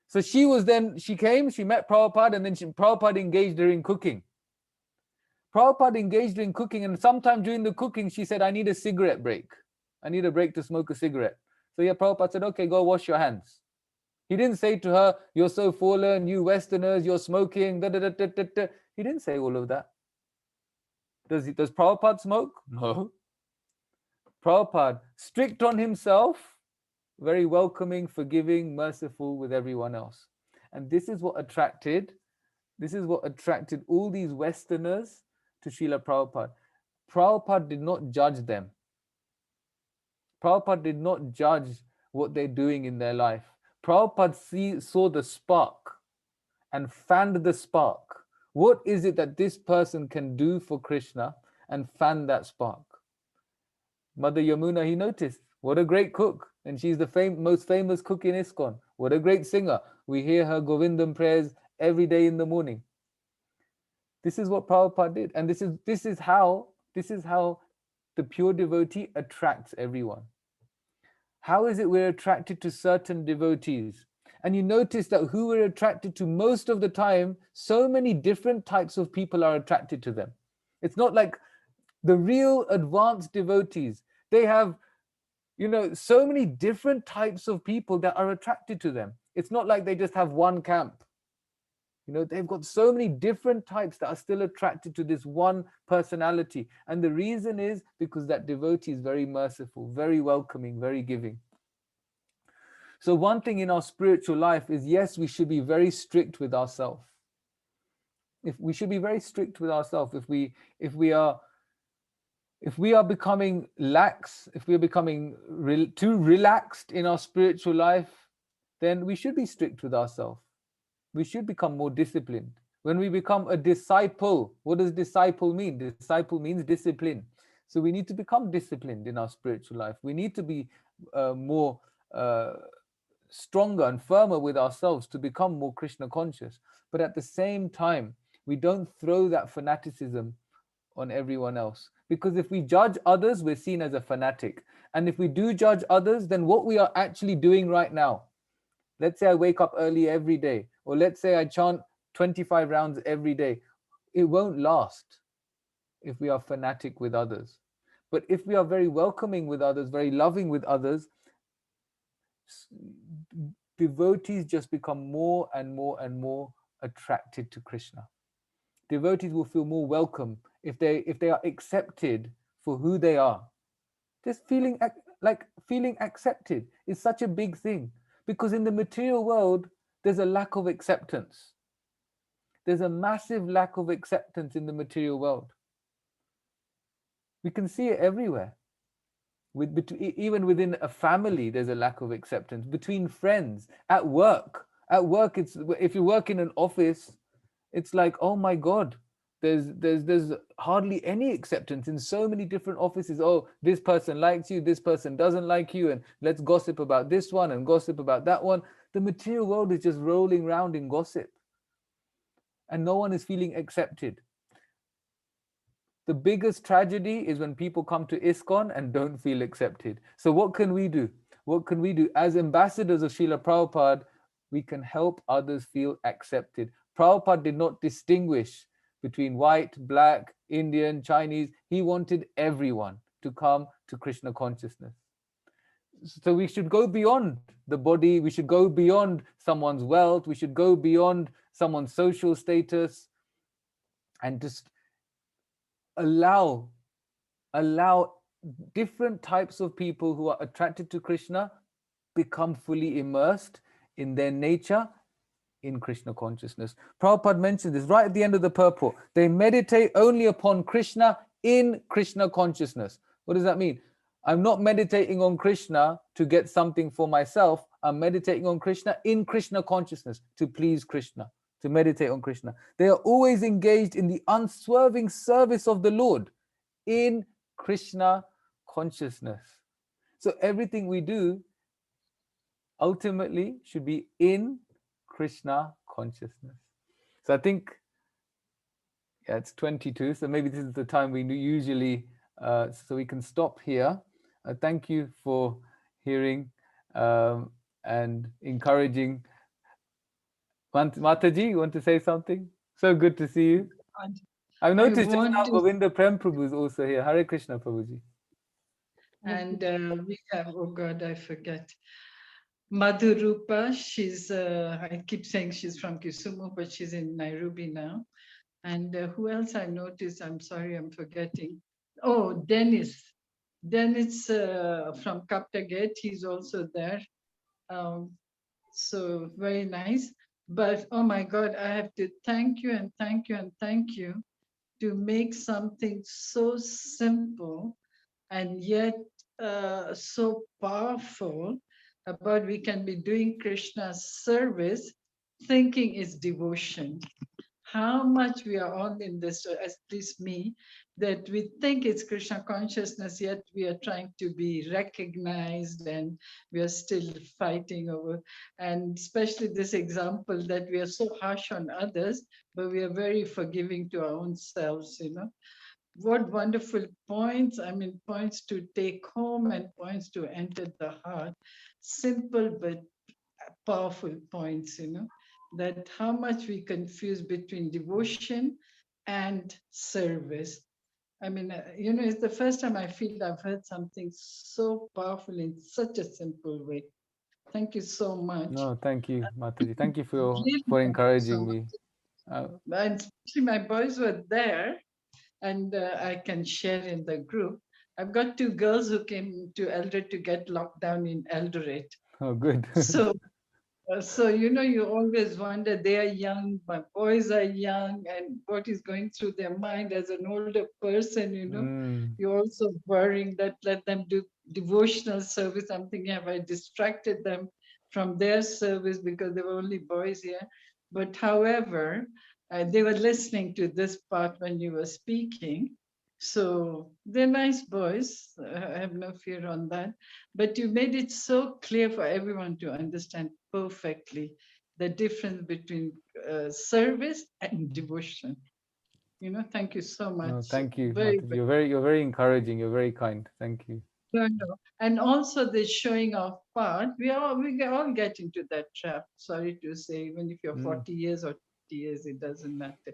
So she came, she met Prabhupada, and then Prabhupada engaged her in cooking. Prabhupada engaged her in cooking, and sometime during the cooking, she said, I need a cigarette break. I need a break to smoke a cigarette. So yeah, Prabhupada said, okay, go wash your hands. He didn't say to her, you're so fallen, you Westerners, you're smoking, da, da, da, da, da, da. He didn't say all of that. Does Prabhupada smoke? No. Prabhupada, strict on himself, very welcoming, forgiving, merciful with everyone else. And this is what attracted all these Westerners to Srila Prabhupada. Prabhupada did not judge them. Prabhupada did not judge what they're doing in their life. Prabhupada saw the spark and fanned the spark. What is it that this person can do for Krishna, and fan that spark? Mother Yamuna, he noticed, what a great cook. And she's the most famous cook in ISKCON. What a great singer. We hear her Govindam prayers every day in the morning. This is what Prabhupada did. And this is how the pure devotee attracts everyone. How is it we're attracted to certain devotees? And you notice that who we're attracted to most of the time, so many different types of people are attracted to them. It's not like the real advanced devotees. They have, so many different types of people that are attracted to them. It's not like they just have one camp. They've got so many different types that are still attracted to this one personality. And the reason is because that devotee is very merciful, very welcoming, very giving. So one thing in our spiritual life is, yes, we should be very strict with ourselves. If we should be very strict with ourselves, if we are becoming lax, if we are becoming too relaxed in our spiritual life, then we should be strict with ourselves. We should become more disciplined. When we become a disciple, what does disciple mean? Disciple means discipline. So we need to become disciplined in our spiritual life. We need to be more stronger and firmer with ourselves to become more Krishna conscious. But at the same time, we don't throw that fanaticism on everyone else. Because if we judge others, we're seen as a fanatic. And if we do judge others, then what we are actually doing right now, let's say I wake up early every day, or let's say I chant 25 rounds every day, it won't last if we are fanatic with others. But if we are very welcoming with others, very loving with others, devotees just become more and more and more attracted to Krishna. Devotees will feel more welcome if they are accepted for who they are. Just feeling accepted is such a big thing, because in the material world there's a lack of acceptance. There's a massive lack of acceptance in the material world. We can see it everywhere. Even within a family, there's a lack of acceptance. Between friends, at work, it's, if you work in an office it's like, oh my God, there's hardly any acceptance in so many different offices. Oh, this person likes you, this person doesn't like you, and let's gossip about this one and gossip about that one. The material world is just rolling around in gossip, and no one is feeling accepted. The biggest tragedy is when people come to ISKCON and don't feel accepted. So what can we do? What can we do? As ambassadors of Srila Prabhupada, we can help others feel accepted. Prabhupada did not distinguish between white, black, Indian, Chinese. He wanted everyone to come to Krishna consciousness. So we should go beyond the body. We should go beyond someone's wealth. We should go beyond someone's social status and just allow different types of people who are attracted to Krishna become fully immersed in their nature in Krishna consciousness. Prabhupada mentioned this right at the end of the purport. They meditate only upon Krishna in Krishna consciousness. What does that mean? I'm not meditating on Krishna to get something for myself. I'm meditating on Krishna in Krishna consciousness to please Krishna, to meditate on Krishna. They are always engaged in the unswerving service of the Lord in Krishna consciousness. So everything we do ultimately should be in Krishna consciousness. So I think, yeah, it's 22. So maybe this is the time we usually, so we can stop here. Thank you for hearing and encouraging. Mataji, you want to say something? So good to see you. I've noticed just now Govinda Prem Prabhu is also here. Hare Krishna, Prabhuji. And we have, oh God, I forget. Madhurupa, she's, I keep saying she's from Kisumu, but she's in Nairobi now. And who else I noticed? I'm sorry, I'm forgetting. Oh, Dennis. Dennis from Kaptaget, he's also there. So very nice. But oh my God, I have to thank you and thank you and thank you to make something so simple and yet so powerful about we can be doing Krishna's service, thinking is devotion. How much we are all in this, at least me, that we think it's Krishna consciousness, yet we are trying to be recognized and we are still fighting over. And especially this example that we are so harsh on others, but we are very forgiving to our own selves, you know. What wonderful points, I mean, points to take home and points to enter the heart. Simple but powerful points, you know, that how much we confuse between devotion and service. I mean, you know, it's the first time I feel I've heard something so powerful in such a simple way. Thank you so much. No, thank you, Mataji. Thank you for Really encouraging so me. and especially my boys were there, and I can share in the group. I've got two girls who came to Eldoret to get locked down in Eldoret. Oh, good. So, you know, you always wonder, they are young, my boys are young, and what is going through their mind as an older person, you know, you're also worrying that let them do devotional service. I'm thinking, have I distracted them from their service because they were only boys here? But however, they were listening to this part when you were speaking. So they're nice boys. I have no fear on that. But you made it so clear for everyone to understand perfectly the difference between service and devotion. You know, thank you so much. No, thank you, Very, Mataji. You're very encouraging. You're very kind. Thank you. no. And also the showing off part, we all get into that trap. Sorry to say, even if you're 40 years or 50 years, it doesn't matter.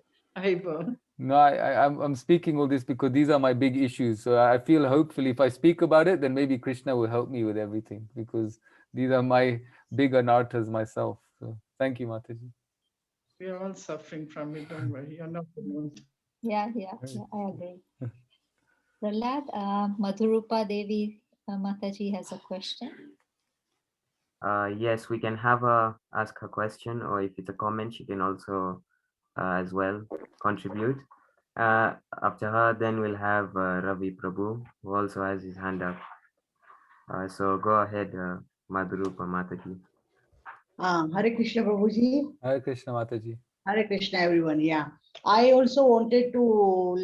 No, I'm speaking all this because these are my big issues. So I feel hopefully if I speak about it, then maybe Krishna will help me with everything because these are my big anarthas myself. So thank you, Mataji. We're all suffering from it. Don't worry, you're not alone. Yeah, I agree. Prahlad, Madhurupa Devi Mataji has a question. Yes, we can have her ask her question, or if it's a comment, she can also as well contribute. After her, then we'll have Ravi Prabhu, who also has his hand up. So go ahead, Madhurupa Mataji. Hare Krishna Prabhuji. Hare Krishna Mataji. Hare Krishna, everyone. Yeah, I also wanted to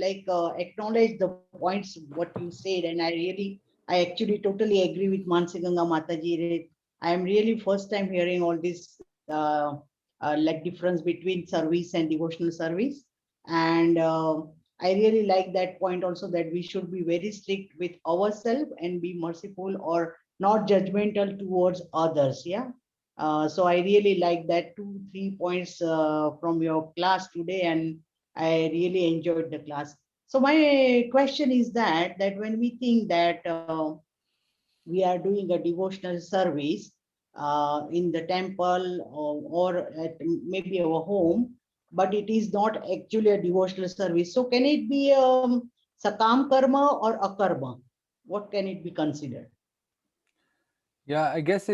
acknowledge the points what you said, and I actually totally agree with Mansi Ganga Mataji. I am really first time hearing all this difference between service and devotional service, and I really like that point also that we should be very strict with ourselves and be merciful or not judgmental towards others. Yeah. So I really like that 2, 3 points from your class today, and I really enjoyed the class. So my question is that when we think that we are doing a devotional service in the temple or at maybe our home, but it is not actually a devotional service. So can it be sakam karma or akarma? What can it be considered? Yeah, I guess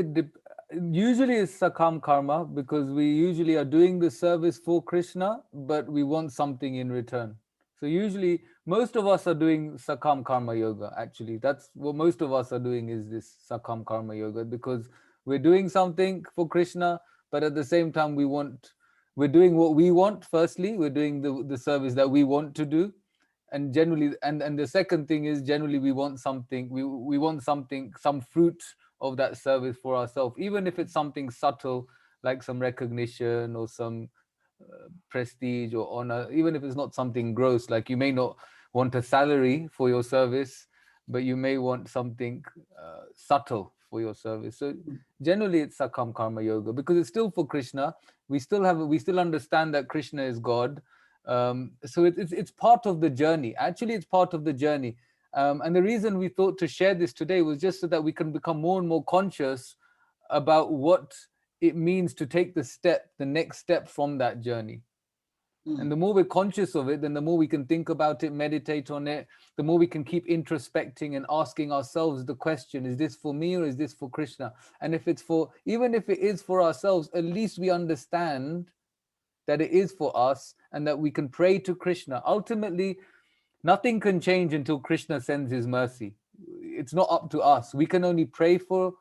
usually it's sakam karma, because we usually are doing the service for Krishna, but we want something in return. So usually most of us are doing sakam karma yoga. Actually, that's what most of us are doing, is this sakam karma yoga, because we're doing something for Krishna, but at the same time we're doing what we want. Firstly, we're doing the service that we want to do, and generally, and the second thing is, generally we want something, we want something, some fruit of that service for ourselves, even if it's something subtle, like some recognition or some prestige or honor. Even if it's not something gross, like you may not want a salary for your service, but you may want something subtle for your service. So generally it's sakam karma yoga, because it's still for Krishna. We still understand that Krishna is God. So it's part of the journey. Actually, it's part of the journey. And the reason we thought to share this today was just so that we can become more and more conscious about what it means to take the next step from that journey. And the more we're conscious of it, then the more we can think about it, meditate on it, the more we can keep introspecting and asking ourselves the question, is this for me or is this for Krishna? And even if it is for ourselves, at least we understand that it is for us and that we can pray to Krishna. Ultimately, nothing can change until Krishna sends his mercy. It's not up to us. We can only pray for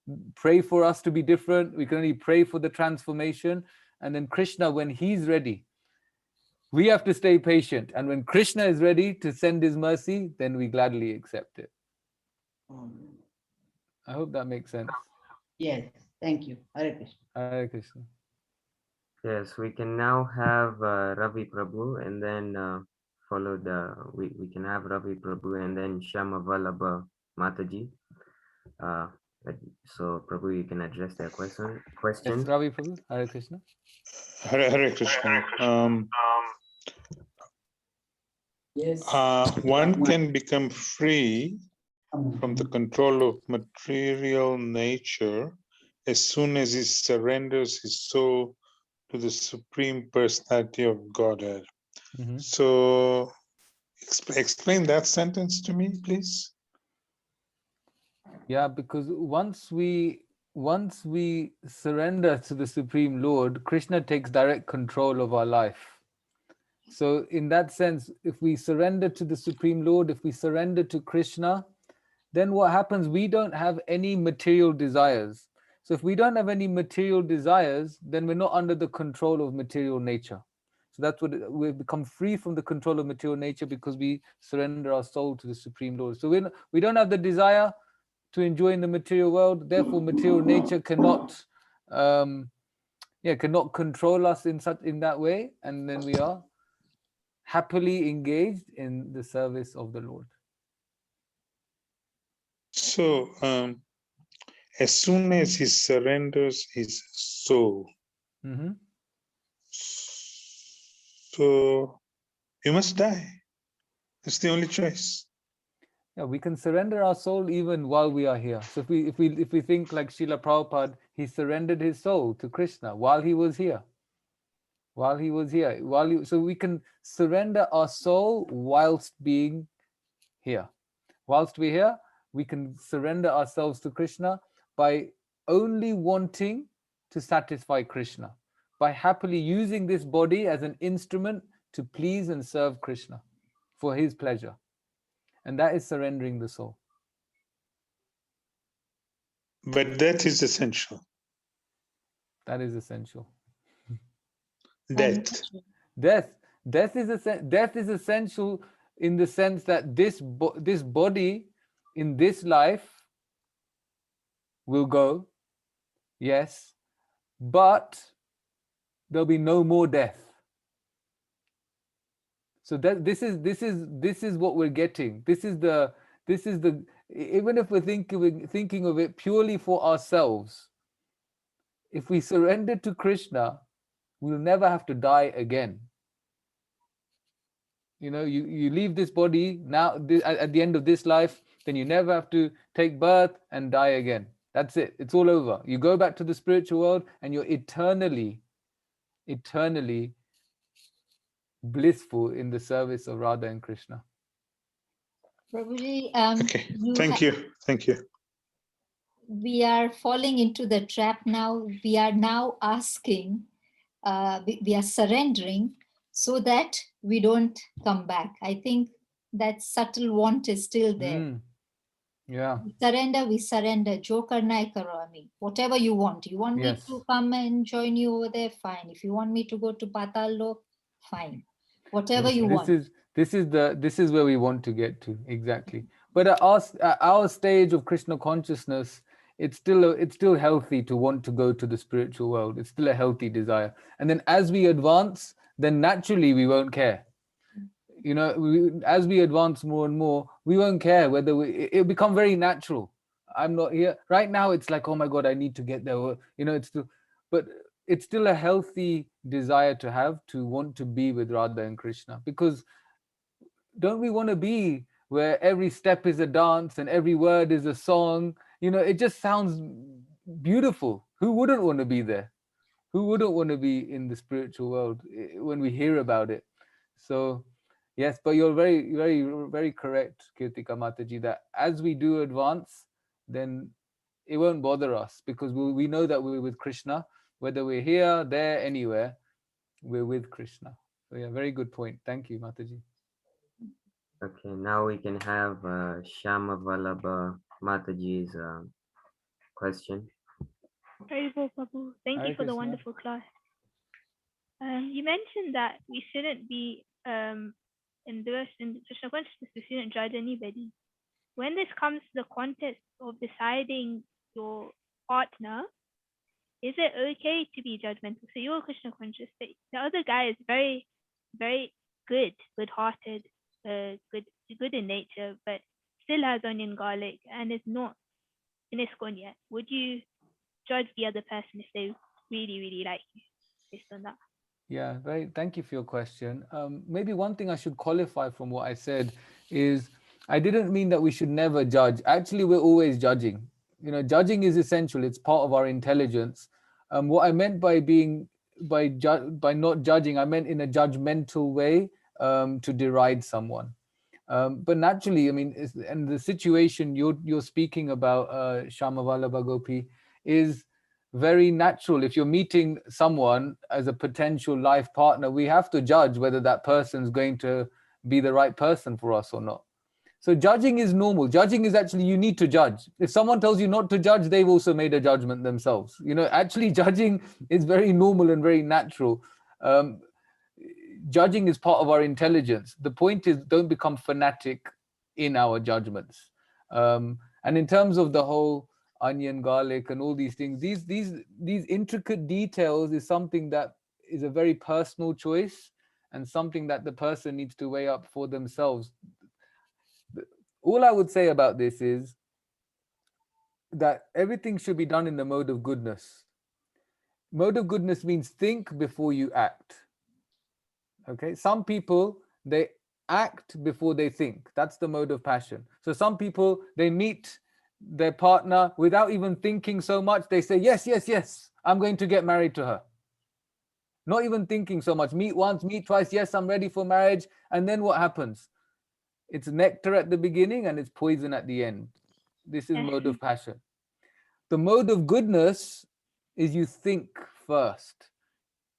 us to be different. We can only pray for the transformation. And then Krishna, when he's ready, we have to stay patient. And when Krishna is ready to send his mercy, then we gladly accept it. I hope that makes sense. Yes, thank you. Hare Krishna. Hare Krishna. Yes, we can now have Ravi Prabhu, and then we can have Ravi Prabhu and then Shama Vallabha Mataji. So Prabhu, you can address their question. Yes, Ravi Prabhu. Hare Krishna. Hare Krishna. One can become free from the control of material nature as soon as he surrenders his soul to the Supreme Personality of Godhead. So explain that sentence to me, please. Yeah, because once we surrender to the Supreme Lord, Krishna takes direct control of our life. So in that sense, if we surrender to the Supreme Lord, if we surrender to Krishna, then what happens? We don't have any material desires. So if we don't have any material desires, then we're not under the control of material nature. So that's what we've become free from the control of material nature, because we surrender our soul to the Supreme Lord. So we don't have the desire to enjoy in the material world. Therefore, material nature cannot control us in that way, and then we are happily engaged in the service of the Lord. So as soon as he surrenders his soul, so you must die. It's the only choice. Yeah, we can surrender our soul even while we are here. So if we think like Srila Prabhupada, he surrendered his soul to Krishna while he was here. So we can surrender our soul whilst being here. Whilst we're here, we can surrender ourselves to Krishna by only wanting to satisfy Krishna, by happily using this body as an instrument to please and serve Krishna for his pleasure. And that is surrendering the soul. But that is essential. That is essential. Death. Death is essential in the sense that this body in this life will go, yes, but there'll be no more death. So that this is what we're getting. This is the even if we're thinking of it purely for ourselves, if we surrender to Krishna, we'll never have to die again. You know, you leave this body now at the end of this life, then you never have to take birth and die again. That's it. It's all over. You go back to the spiritual world and you're eternally blissful in the service of Radha and Krishna. Prabhuji, Okay, thank you. We are falling into the trap now. We are now asking, we are surrendering so that we don't come back. I think that subtle want is still there. Yeah. We surrender. Jo karna hai karo ami. Whatever you want. You want me to come and join you over there? Fine. If you want me to go to Patal Lok, fine. Whatever you want. This is where we want to get to, exactly. But at our stage of Krishna consciousness, it's still healthy to want to go to the spiritual world. It's still a healthy desire. And then as we advance, then naturally we won't care. You know, as we advance more and more, we won't care whether it'll become very natural. I'm not here right now. It's like, oh my God, I need to get there. You know, but it's still a healthy desire to have, to want to be with Radha and Krishna, because don't we want to be where every step is a dance and every word is a song? You know, it just sounds beautiful. Who wouldn't want to be there? Who wouldn't want to be in the spiritual world when we hear about it? So yes, but you're very, very, very correct, Kirtika Mataji, that as we do advance, then it won't bother us, because we know that we're with Krishna, whether we're here, there, anywhere, we're with Krishna. So yeah, very good point. Thank you, Mataji. Okay, now we can have Shama Vallabha Mataji's question. Prabhu, thank you for the wonderful class. You mentioned that we shouldn't be in Krishna consciousness, we shouldn't judge anybody. When this comes to the context of deciding your partner, is it okay to be judgmental? So you're Krishna conscious. The other guy is very, very good-hearted, good in nature, but still has onion garlic and is not in ISKCON yet. Would you judge the other person if they really, really like you based on that? Yeah, thank you for your question. Maybe one thing I should qualify from what I said is I didn't mean that we should never judge. Actually, we're always judging. You know, judging is essential. It's part of our intelligence. What I meant by not judging, I meant in a judgmental way, to deride someone. But naturally, I mean, and the situation you're speaking about, Shama Vallabha Gopi, is very natural. If you're meeting someone as a potential life partner, we have to judge whether that person's going to be the right person for us or not. So judging is normal. Judging is actually, you need to judge. If someone tells you not to judge, they've also made a judgment themselves. You know, actually judging is very normal and very natural. Judging is part of our intelligence. The point is, don't become fanatic in our judgments. And in terms of the whole onion, garlic, and all these things, these intricate details is something that is a very personal choice and something that the person needs to weigh up for themselves. All I would say about this is that everything should be done in the mode of goodness. Mode of goodness means think before you act. Okay, some people, they act before they think. That's the mode of passion. So some people, they meet their partner without even thinking so much. They say, yes, yes, yes, I'm going to get married to her. Not even thinking so much. Meet once, meet twice, yes, I'm ready for marriage. And then what happens? It's nectar at the beginning and it's poison at the end. This is mode of passion. The mode of goodness is you think first.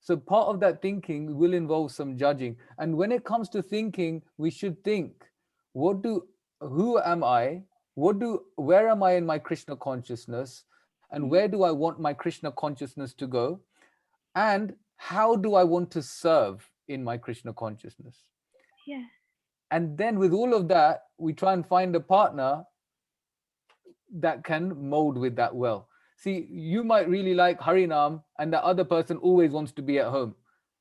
So part of that thinking will involve some judging. And when it comes to thinking, we should think, who am I? Where am I in my Krishna consciousness? And where do I want my Krishna consciousness to go? And how do I want to serve in my Krishna consciousness? Yeah. And then with all of that, we try and find a partner that can mold with that well. See, you might really like Harinam, and the other person always wants to be at home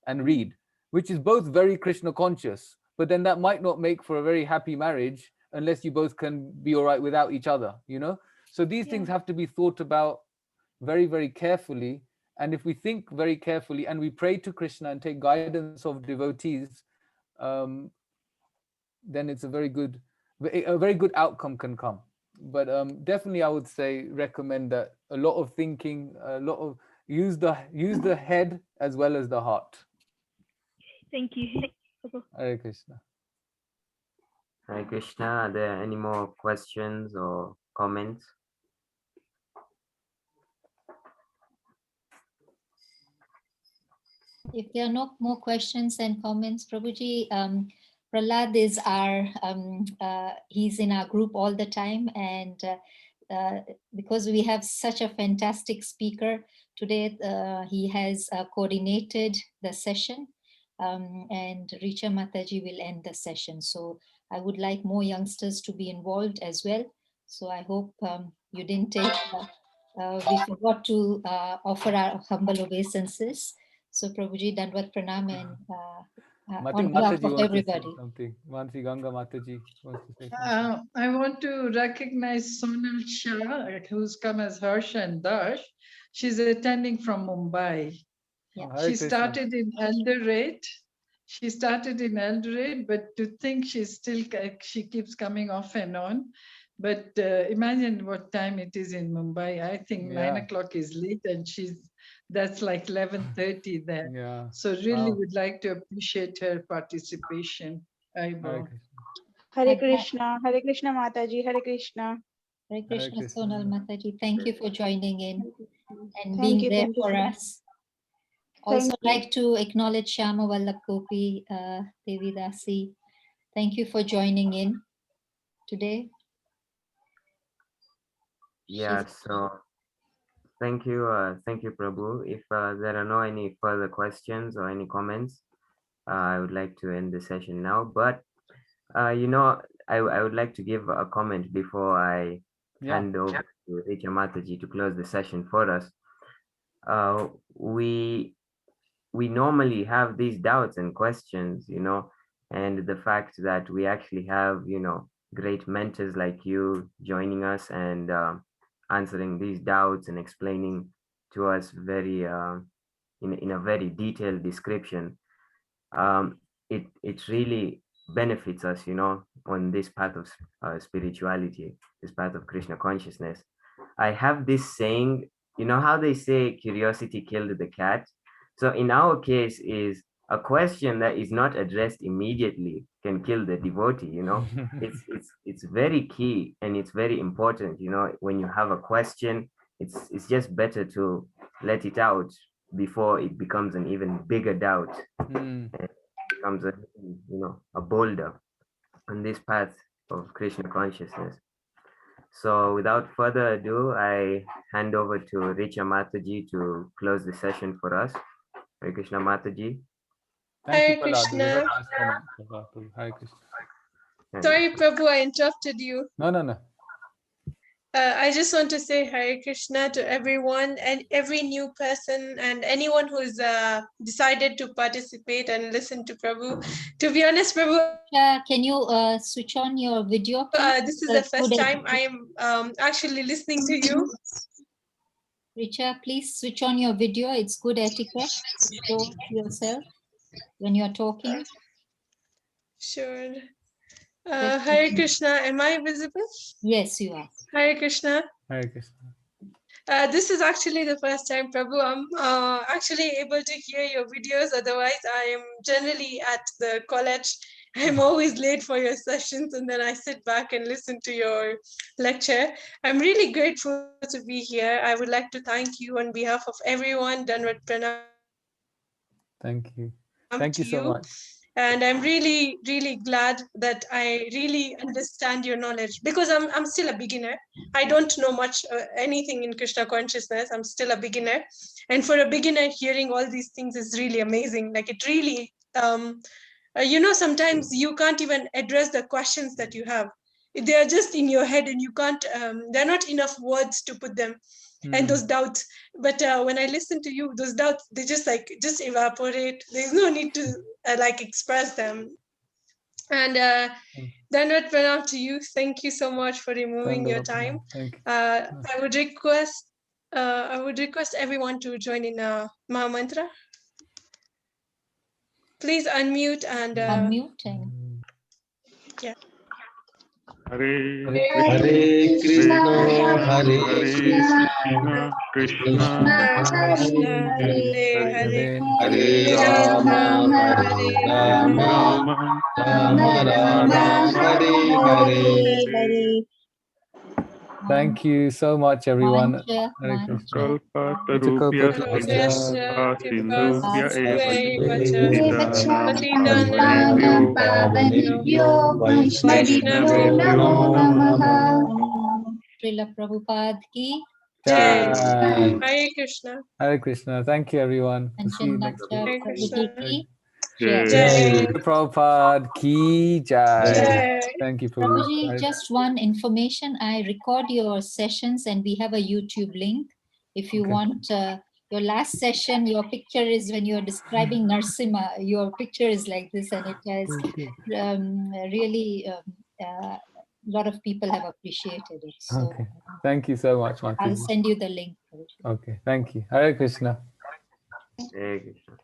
and read, which is both very Krishna conscious, but then that might not make for a very happy marriage unless you both can be all right without each other, you know? So these things have to be thought about very, very carefully. And if we think very carefully and we pray to Krishna and take guidance of devotees, then it's a very good outcome can come. But definitely, I would say recommend that a lot of thinking, a lot of use the head as well as the heart. Thank you. Hare Krishna. Hare Krishna. Are there any more questions or comments? If there are no more questions and comments, Prabhuji, Prahlad is he's in our group all the time, and because we have such a fantastic speaker today, he has coordinated the session, and Richa Mataji will end the session. So I would like more youngsters to be involved as well. So I hope you didn't take, we forgot to offer our humble obeisances. So Prabhuji, Dandvat Pranam, and I on think behalf Mataji of wants everybody. to say something. Mansi Ganga Mataji wants to say something. I want to recognize Sonal Shah, who's come as Harsh and Dash. She's attending from Mumbai. Yeah. Oh, Hare She Krishna. started in Eldoret. But to think she keeps coming off and on. But imagine what time it is in Mumbai. I think 9 o'clock is late, and that's like 11:30 there. Yeah. So really Wow. would like to appreciate her participation. Hare Aibo. Krishna. Hare Krishna Mataji, Hare Krishna. Hare Hare Krishna, Krishna. Sonal Mataji. Thank you for joining in and Thank being you, there thank you for so much. us. Also Thank you. like to acknowledge Shyama Vallabh Gopi, Devi Dasi. Thank you for joining in today. Yeah, so thank you, Prabhu. If there are no any further questions or any comments, I would like to end the session now. But I would like to give a comment before I hand over to Richa Mataji to close the session for us. We normally have these doubts and questions, and the fact that we actually have, great mentors like you joining us and answering these doubts and explaining to us very in a very detailed description. It really benefits us, on this path of spirituality, this path of Krishna consciousness. I have this saying, how they say curiosity killed the cat. So in our case is a question that is not addressed immediately can kill the devotee, it's very key and it's very important, when you have a question, it's just better to let it out before it becomes an even bigger doubt and becomes a boulder on this path of Krishna consciousness. So without further ado, I hand over to Richa Mataji to close the session for us. Hare Krishna Mataji. Thank you, Hare Prahlad. Very Krishna. nice comment, Prabhu. Hare Krishna. Sorry, Prabhu, I interrupted you. No. I just want to say Hare Krishna to everyone and every new person and anyone who's decided to participate and listen to Prabhu. To be honest, Prabhu, Can you switch on your video, please? this is the first time I am actually listening to you. Richa, please switch on your video. It's good etiquette to show yourself when you're talking. Sure. Hare Krishna, am I visible? Yes, you are. Hare Krishna. Hare Krishna. This is actually the first time, Prabhu, I'm actually able to hear your videos. Otherwise, I am generally at the college. I'm always late for your sessions, and then I sit back and listen to your lecture. I'm really grateful to be here. I would like to thank you on behalf of everyone. Danvat Pranam. Thank you. To Thank you so much. And I'm really, really glad that I really understand your knowledge, because I'm still a beginner. I don't know much anything in Krishna consciousness. I'm still a beginner. And for a beginner, hearing all these things is really amazing. Like it really, sometimes you can't even address the questions that you have. They are just in your head and you can't, there are not enough words to put them. And those doubts, but when I listen to you, those doubts, they just evaporate. There's no need to express them. And Dandavat Pranam to you. Thank you so much for removing your time. Thank you. I would request everyone to join in Maha Mantra. Please unmute and Unmuting. yeah. Hare Hare Krishna, Hare Krishna, Krishna Krishna, Hare Hare, Hare Rama, Hare Rama, Rama Rama, Hare Hare. Thank you so much, everyone. Mancha, Hare Krishna. Kalpatarubhyascha sindhubhya eva Pavanebhyo Vaishnavebhyo Namaha. Srila Prabhupada ki Jai. Jai. Hare Krishna. Hare Krishna. Thank you, everyone. We'll see you next week. Kanchanajba Hare Krishna. Prabhuji ki Jai. Jai. Prabhupada ki jai. Jai. Thank you, Prabhu. Prabhuji, just one information. I record your sessions and we have a YouTube link. If you Okay. want your last session, your picture is when you're describing Narsimha, your picture is like this, and it has really a lot of people have appreciated it. So Okay. Thank you so much, I'll Mataji. send you the link. Prabhuji. Okay. Thank you. Hare Krishna. Hare Krishna.